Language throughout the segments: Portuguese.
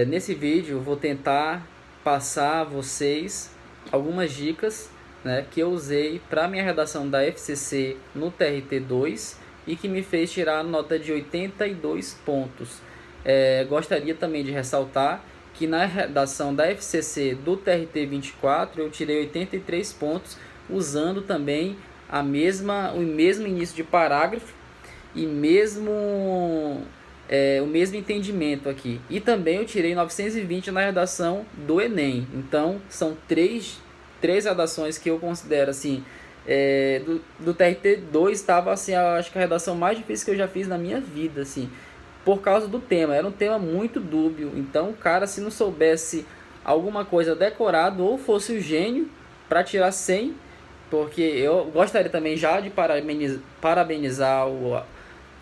Nesse vídeo eu vou tentar passar a vocês algumas dicas, né, que eu usei para minha redação da FCC no TRT2 e que me fez tirar a nota de 82 pontos. Gostaria também de ressaltar que na redação da FCC do TRT24 eu tirei 83 pontos usando também o mesmo início de parágrafo e o mesmo entendimento aqui. E também eu tirei 920 na redação do Enem. Então são três redações que eu considero assim. Do TRT2 estava assim, acho que a redação mais difícil que eu já fiz na minha vida, assim, por causa do tema. Era um tema muito dúbio. Então o cara, se não soubesse alguma coisa decorado ou fosse o gênio para tirar 100, porque eu gostaria também já de parabenizar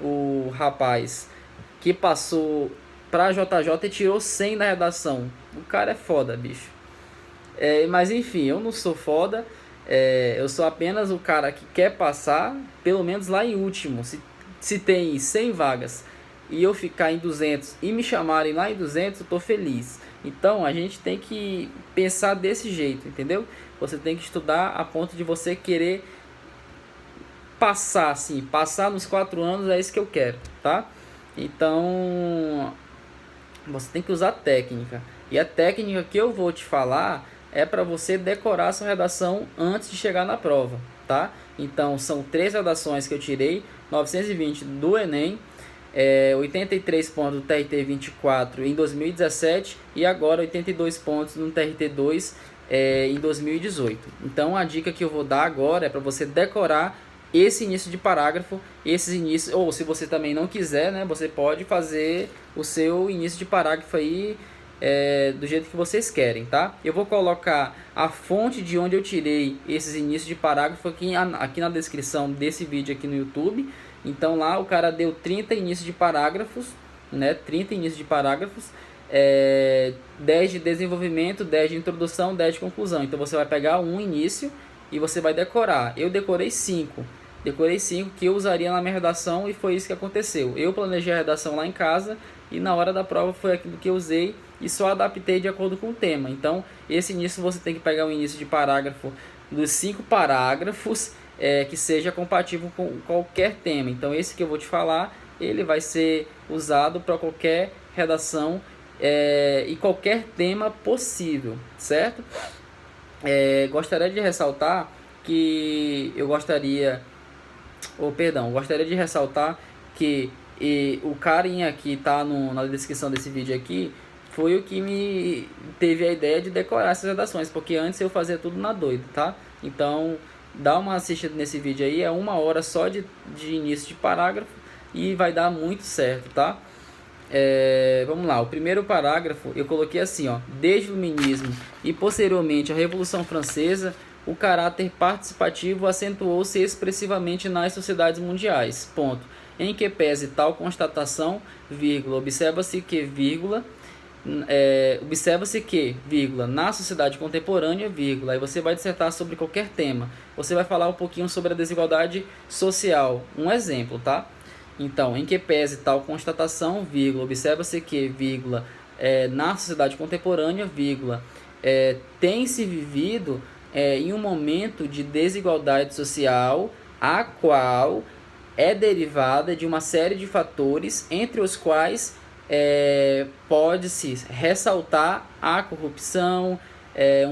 o rapaz que passou pra JJ e tirou 100 na redação. O cara é foda, bicho. Mas enfim, eu não sou foda. Eu sou apenas o cara que quer passar, pelo menos lá em último. Se tem 100 vagas e eu ficar em 200 e me chamarem lá em 200, eu tô feliz. Então a gente tem que pensar desse jeito, entendeu? Você tem que estudar a ponto de você querer passar, assim, passar nos 4 anos, é isso que eu quero, tá? Então você tem que usar técnica. E a técnica que eu vou te falar é para você decorar sua redação antes de chegar na prova, tá? Então são 3 redações que eu tirei, 920 do Enem, 83 pontos do TRT 24 em 2017 e agora 82 pontos no TRT 2 em 2018. Então a dica que eu vou dar agora é para você decorar esse início de parágrafo, esses inícios, ou se você também não quiser, né, você pode fazer o seu início de parágrafo aí do jeito que vocês querem, tá? Eu vou colocar a fonte de onde eu tirei esses inícios de parágrafo aqui na descrição desse vídeo aqui no YouTube. Então lá o cara deu 30 inícios de parágrafos, né? 30 inícios de parágrafos, 10 de desenvolvimento, 10 de introdução, 10 de conclusão. Então você vai pegar um início e você vai decorar. Eu decorei 5. Decorei 5 que eu usaria na minha redação e foi isso que aconteceu. Eu planejei a redação lá em casa e na hora da prova foi aquilo que eu usei e só adaptei de acordo com o tema. Então, esse início você tem que pegar o início de parágrafo dos 5 parágrafos que seja compatível com qualquer tema. Então, esse que eu vou te falar, ele vai ser usado para qualquer redação e qualquer tema possível, certo? Gostaria de ressaltar que gostaria de ressaltar que o carinha que tá na descrição desse vídeo aqui foi o que me teve a ideia de decorar essas redações, porque antes eu fazia tudo na doida, tá? Então dá uma assistida nesse vídeo aí, é 1 hora só de início de parágrafo e vai dar muito certo, tá? Vamos lá, o primeiro parágrafo eu coloquei assim, ó: desde o iluminismo e posteriormente a Revolução Francesa, o caráter participativo acentuou-se expressivamente nas sociedades mundiais, ponto. Em que pese tal constatação, observa-se que, na sociedade contemporânea, aí você vai dissertar sobre qualquer tema. Você vai falar um pouquinho sobre a desigualdade social. Um exemplo, tá? Então, em que pese tal constatação, observa-se que, na sociedade contemporânea, tem se vivido em um momento de desigualdade social, a qual é derivada de uma série de fatores, entre os quais pode-se ressaltar a corrupção,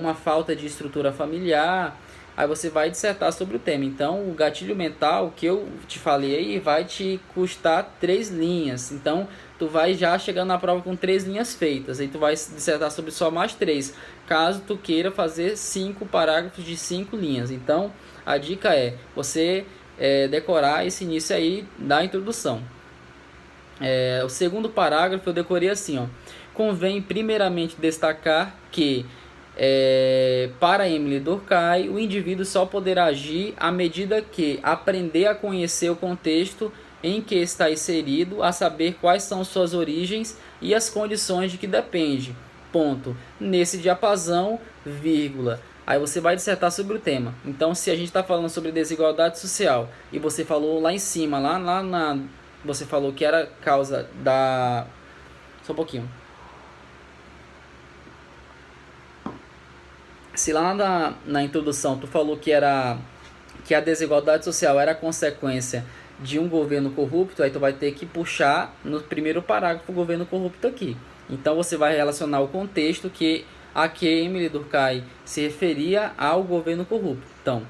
uma falta de estrutura familiar. Aí você vai dissertar sobre o tema. Então, o gatilho mental que eu te falei aí vai te custar 3 linhas. Então, tu vai já chegando na prova com 3 linhas feitas. Aí tu vai dissertar sobre só mais 3, caso tu queira fazer 5 parágrafos de 5 linhas. Então, a dica é você decorar esse início aí da introdução. O segundo parágrafo eu decorei assim, ó: convém primeiramente destacar que para Emile Durkheim, o indivíduo só poderá agir à medida que aprender a conhecer o contexto em que está inserido, a saber quais são suas origens e as condições de que depende. Ponto. Nesse diapasão, vírgula. Aí você vai dissertar sobre o tema. Então, se a gente está falando sobre desigualdade social e você falou lá em cima, você falou que era causa da... Só um pouquinho. se lá na introdução tu falou que a desigualdade social era consequência de um governo corrupto, aí tu vai ter que puxar no primeiro parágrafo o governo corrupto aqui. Então você vai relacionar o contexto a que Emily Durkheim se referia ao governo corrupto. Então,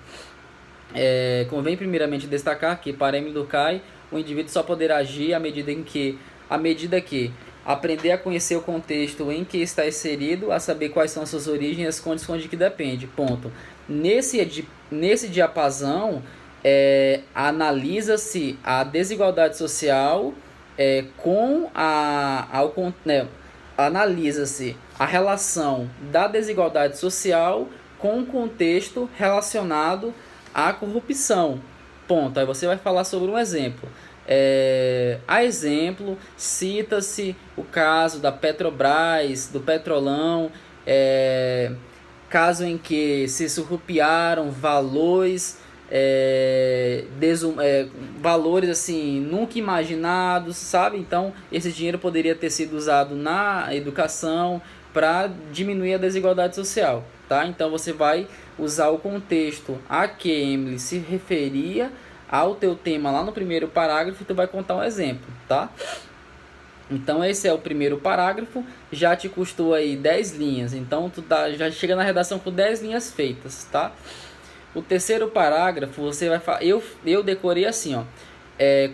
convém primeiramente destacar que para Emily Durkheim o indivíduo só poderá agir à medida que aprender a conhecer o contexto em que está inserido, a saber quais são as suas origens e as condições de que depende. Ponto. Nesse diapasão, analisa-se a desigualdade social analisa-se a relação da desigualdade social com o contexto relacionado à corrupção. Ponto. Aí você vai falar sobre um exemplo. A exemplo, cita-se o caso da Petrobras, do Petrolão, caso em que se surrupiaram valores, valores assim nunca imaginados, sabe? Então esse dinheiro poderia ter sido usado na educação para diminuir a desigualdade social, tá? Então você vai usar o contexto a que Emily se referia ao teu tema lá no primeiro parágrafo e tu vai contar um exemplo, tá? Então esse é o primeiro parágrafo, já te custou aí 10 linhas, então tu já chega na redação com 10 linhas feitas, tá? O terceiro parágrafo, você vai falar, eu decorei assim, ó,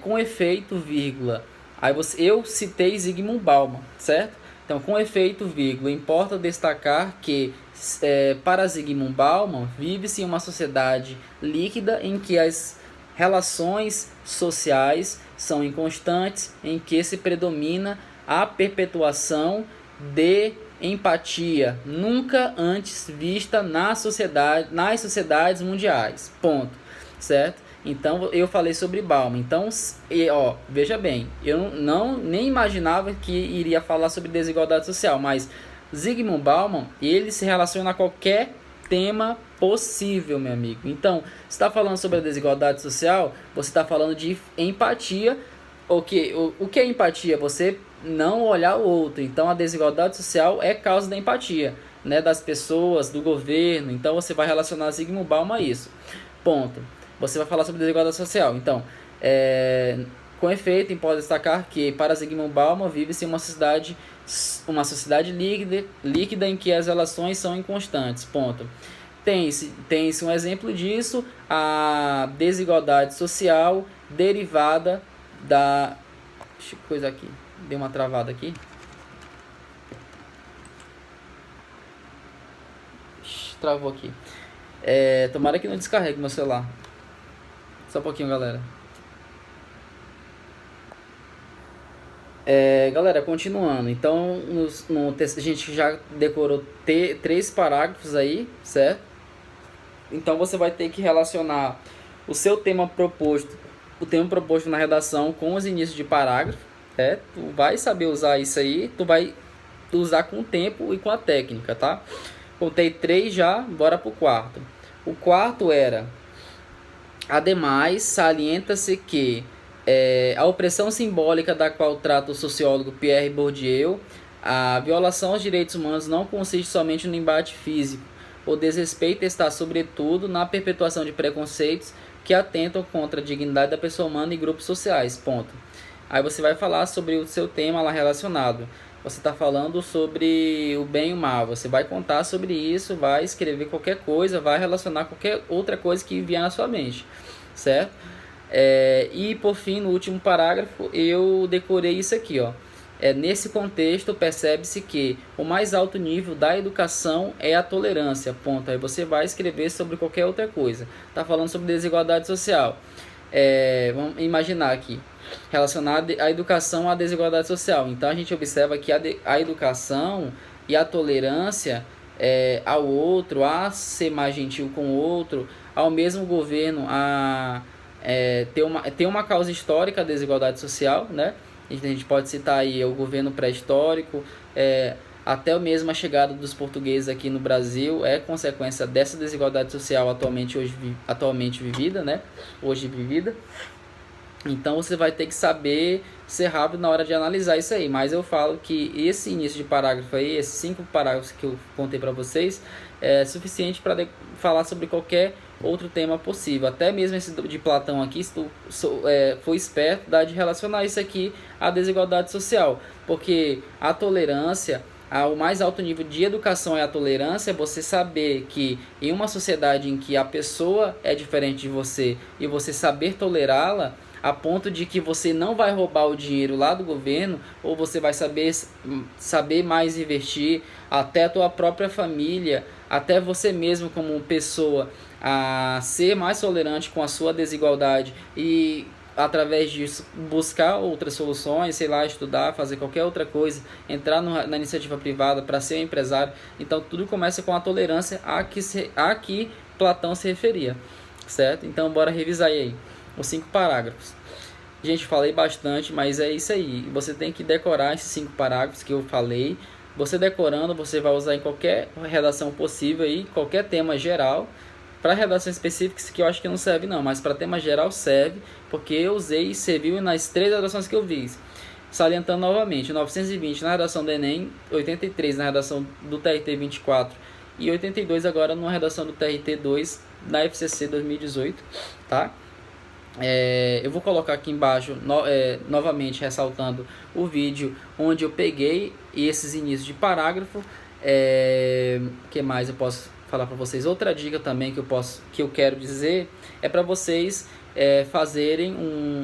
com efeito, vírgula, aí eu citei Zygmunt Bauman, certo? Então, com efeito, vírgula, importa destacar que para Zygmunt Bauman, vive-se em uma sociedade líquida em que as relações sociais são inconstantes, em que se predomina a perpetuação de empatia, nunca antes vista nas sociedades mundiais. Ponto. Certo? Então eu falei sobre Bauman. Então, veja bem, eu nem imaginava que iria falar sobre desigualdade social, mas Zygmunt Bauman, ele se relaciona a qualquer tema possível, meu amigo. Então, você está falando sobre a desigualdade social, você está falando de empatia. O que é empatia? Você não olhar o outro. Então, a desigualdade social é causa da empatia, né, das pessoas, do governo. Então, você vai relacionar Zygmunt Bauman a isso. Ponto. Você vai falar sobre desigualdade social. Então, com efeito, importa destacar que para Zygmunt Bauman vive-se uma sociedade líquida em que as relações são inconstantes. Ponto. Tem-se um exemplo disso, a desigualdade social derivada da... Deixa eu coisa aqui. Deu uma travada aqui. Travou aqui. Tomara que não descarregue meu celular. Só um pouquinho, galera. Galera, continuando. Então, a gente já decorou 3 parágrafos aí, certo? Então, você vai ter que relacionar o seu tema proposto, na redação com os inícios de parágrafo. Tu vai saber usar isso aí, tu vai usar com o tempo e com a técnica, tá? Contei 3 já, bora pro quarto. O quarto era: ademais, salienta-se que a opressão simbólica da qual trata o sociólogo Pierre Bourdieu, a violação aos direitos humanos não consiste somente no embate físico. O desrespeito está, sobretudo, na perpetuação de preconceitos que atentam contra a dignidade da pessoa humana e grupos sociais. Ponto. Aí você vai falar sobre o seu tema lá relacionado. Você está falando sobre o bem e o mal. Você vai contar sobre isso, vai escrever qualquer coisa, vai relacionar qualquer outra coisa que vier na sua mente. Certo? E por fim, no último parágrafo, eu decorei isso aqui, ó. Nesse contexto, percebe-se que o mais alto nível da educação é a tolerância. Ponto. Aí você vai escrever sobre qualquer outra coisa. Está falando sobre desigualdade social. Vamos imaginar aqui, relacionado à educação à desigualdade social. Então a gente observa que a educação e a tolerância ao outro, a ser mais gentil com o outro, ao mesmo governo a ter uma causa histórica da desigualdade social, né? A gente pode citar aí o governo pré-histórico, até mesmo a chegada dos portugueses aqui no Brasil é consequência dessa desigualdade social atualmente vivida, né? Hoje vivida. Então você vai ter que saber ser rápido na hora de analisar isso aí, mas eu falo que esse início de parágrafo aí, esses 5 parágrafos que eu contei para vocês, é suficiente para falar sobre qualquer outro tema possível. Até mesmo esse de Platão aqui, se tu for esperto, dá de relacionar isso aqui à desigualdade social, porque a tolerância, o mais alto nível de educação é a tolerância, é você saber que em uma sociedade em que a pessoa é diferente de você e você saber tolerá-la, a ponto de que você não vai roubar o dinheiro lá do governo, ou você vai saber mais investir, até a tua própria família, até você mesmo como pessoa, a ser mais tolerante com a sua desigualdade e através disso buscar outras soluções, sei lá, estudar, fazer qualquer outra coisa, entrar na iniciativa privada para ser um empresário. Então tudo começa com a tolerância a que Platão se referia, certo? Então bora revisar aí os 5 parágrafos. Gente, falei bastante, mas é isso aí. Você tem que decorar esses 5 parágrafos que eu falei. Você decorando, você vai usar em qualquer redação possível aí, qualquer tema geral. Para redação específica, que eu acho que não serve não, mas para tema geral serve, porque eu usei e serviu nas 3 redações que eu fiz. Salientando novamente, 920 na redação do Enem, 83 na redação do TRT 24 e 82 agora na redação do TRT 2 na FCC 2018, tá? Eu vou colocar aqui embaixo novamente ressaltando o vídeo onde eu peguei esses inícios de parágrafo. Que mais eu posso falar para vocês? Outra dica também que eu quero dizer é para vocês fazerem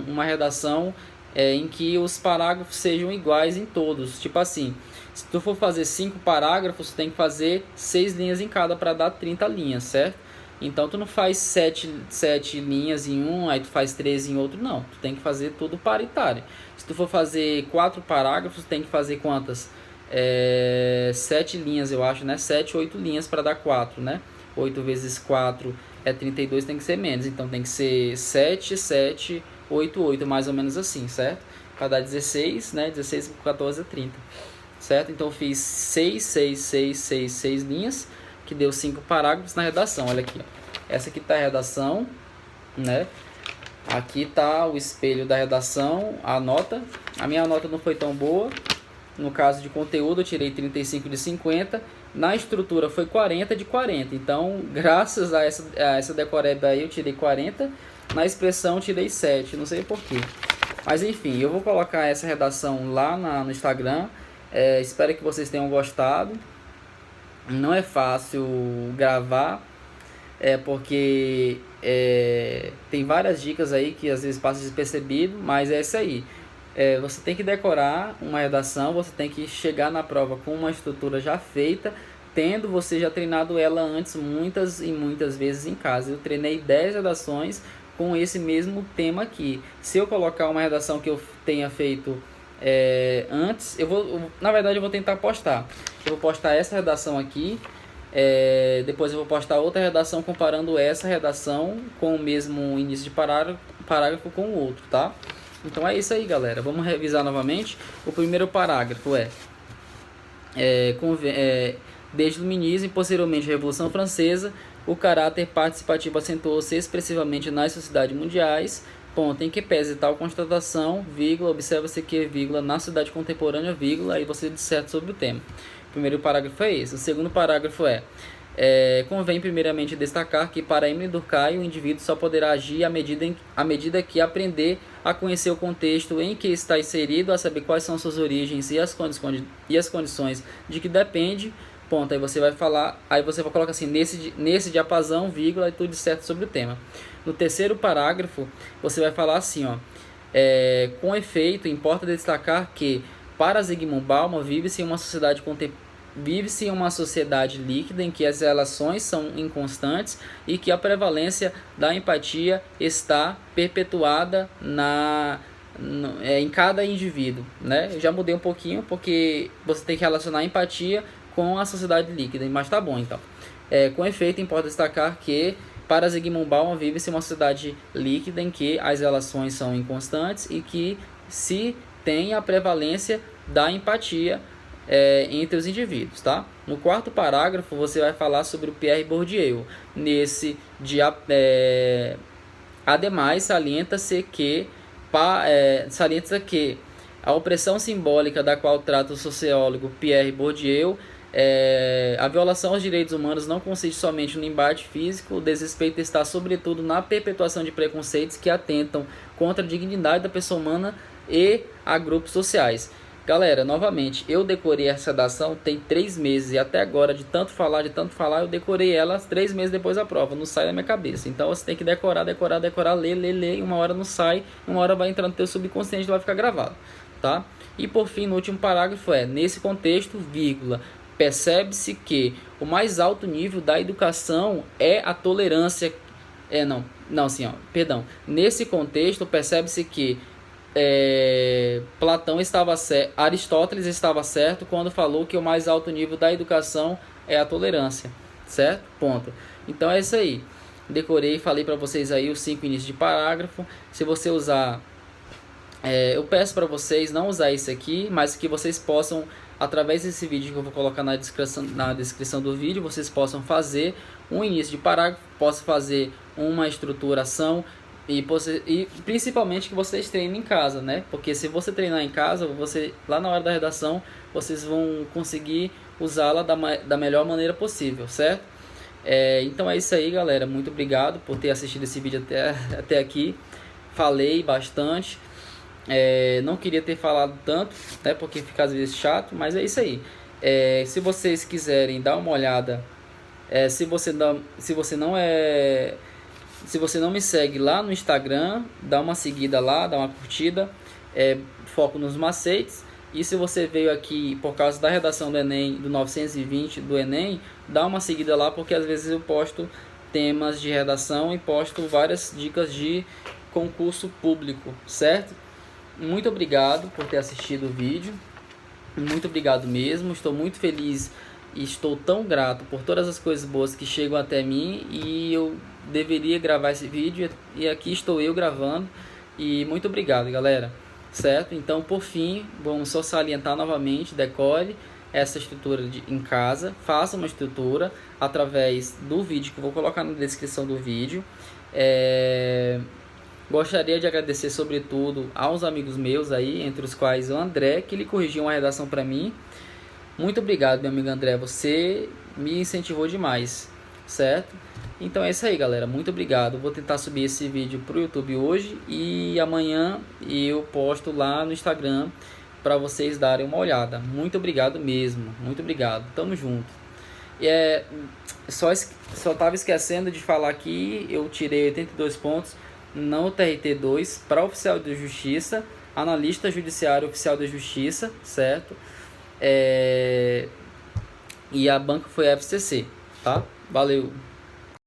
uma redação em que os parágrafos sejam iguais em todos. Tipo assim, se tu for fazer 5 parágrafos, tu tem que fazer 6 linhas em cada para dar 30 linhas, certo? Então tu não faz 7 linhas em um, aí tu faz 13 em outro, não. Tu tem que fazer tudo paritário. Se tu for fazer 4 parágrafos, tu tem que fazer quantas? 7 linhas, eu acho, né? 7, 8 linhas para dar 4, né? 8 vezes 4 é 32, tem que ser menos. Então tem que ser 7, 7, 8, 8, mais ou menos assim, certo? Para dar 16, né? 16 por 14 é 30, certo? Então eu fiz 6, 6, 6, 6, 6 linhas, que deu 5 parágrafos na redação. Olha aqui, essa aqui tá a redação, né? Aqui tá o espelho da redação, a nota. A minha nota não foi tão boa. No caso de conteúdo eu tirei 35 de 50. Na estrutura foi 40 de 40. Então, graças a essa decoreba aí eu tirei 40. Na expressão eu tirei 7, não sei porquê. Mas enfim, eu vou colocar essa redação lá no Instagram. Espero que vocês tenham gostado. Não é fácil gravar, porque tem várias dicas aí que às vezes passam despercebido, mas é isso aí. Você tem que decorar uma redação, você tem que chegar na prova com uma estrutura já feita, tendo você já treinado ela antes muitas e muitas vezes em casa. Eu treinei 10 redações com esse mesmo tema aqui. Se eu colocar uma redação que eu tenha feito antes, na verdade eu vou tentar postar. Eu vou postar essa redação aqui, depois eu vou postar outra redação comparando essa redação com o mesmo início de parágrafo com o outro, tá? Então é isso aí, galera. Vamos revisar novamente. O primeiro parágrafo desde o iluminismo e posteriormente a Revolução Francesa, o caráter participativo acentuou-se expressivamente nas sociedades mundiais. Ponto em que pese tal constatação, vírgula, observa-se que, vírgula, na sociedade contemporânea, vírgula, aí você disserta sobre o tema. O primeiro parágrafo é esse. O segundo parágrafo convém primeiramente destacar que para Emile Durkheim o indivíduo só poderá agir à medida que aprender a conhecer o contexto em que está inserido, a saber quais são suas origens e as condições de que depende. Ponto, aí você vai falar, aí você vai colocar assim, nesse diapasão, vírgula, e tudo certo sobre o tema. No terceiro parágrafo, você vai falar assim, com efeito, importa destacar que, para Zygmunt Bauman, vive-se em uma sociedade líquida em que as relações são inconstantes e que a prevalência da empatia está perpetuada em cada indivíduo, né? Eu já mudei um pouquinho porque você tem que relacionar a empatia com a sociedade líquida, mas tá bom então. Com efeito, importa destacar que, para Zygmunt Bauman, vive-se uma sociedade líquida em que as relações são inconstantes e que se tem a prevalência da empatia entre os indivíduos, tá? No quarto parágrafo, você vai falar sobre o Pierre Bourdieu. Ademais, salienta-se que A opressão simbólica da qual trata o sociólogo Pierre Bourdieu, a violação aos direitos humanos não consiste somente no embate físico, o desrespeito está sobretudo na perpetuação de preconceitos que atentam contra a dignidade da pessoa humana e a grupos sociais. Galera, novamente, eu decorei essa redação tem 3 meses e até agora, de tanto falar, eu decorei ela 3 meses depois da prova, não sai da minha cabeça. Então você tem que decorar, ler, e uma hora não sai, uma hora vai entrar no teu subconsciente e vai ficar gravado, tá? E por fim, no último parágrafo nesse contexto, vírgula, percebe-se que o mais alto nível da educação é a tolerância, nesse contexto, percebe-se que Aristóteles estava certo quando falou que o mais alto nível da educação é a tolerância, certo? Ponto. Então é isso aí. Decorei, falei para vocês aí os 5 inícios de parágrafo. Se você usar, eu peço para vocês não usar isso aqui, mas que vocês possam, através desse vídeo que eu vou colocar na descrição do vídeo, vocês possam fazer um início de parágrafo, possam fazer uma estruturação, e principalmente que vocês treinem em casa, né? Porque se você treinar em casa, lá na hora da redação, vocês vão conseguir usá-la da melhor maneira possível, certo? Então é isso aí, galera. Muito obrigado por ter assistido esse vídeo até aqui. Falei bastante. Não queria ter falado tanto, né? Porque fica às vezes chato, mas é isso aí. Se vocês quiserem dar uma olhada, se você não me segue lá no Instagram, dá uma seguida lá, dá uma curtida, foco nos macetes. E se você veio aqui por causa da redação do Enem, do 920 do Enem, dá uma seguida lá, porque às vezes eu posto temas de redação e posto várias dicas de concurso público, certo? Muito obrigado por ter assistido o vídeo, muito obrigado mesmo, estou muito feliz e estou tão grato por todas as coisas boas que chegam até mim, e eu deveria gravar esse vídeo e aqui estou eu gravando. E muito obrigado, galera, certo? Então, por fim, vamos só salientar novamente: decore essa estrutura em casa, faça uma estrutura através do vídeo que eu vou colocar na descrição do vídeo. Gostaria de agradecer sobretudo aos amigos meus aí, entre os quais o André, que ele corrigiu uma redação para mim. Muito obrigado, meu amigo André, você me incentivou demais, certo? Então é isso aí, galera, muito obrigado. Vou tentar subir esse vídeo pro YouTube hoje, e amanhã eu posto lá no Instagram para vocês darem uma olhada. Muito obrigado mesmo, muito obrigado, tamo junto. Só tava esquecendo de falar aqui, eu tirei 82 pontos no TRT2 para oficial de justiça, analista judiciário oficial de justiça, certo? E a banca foi a FCC, tá? Valeu!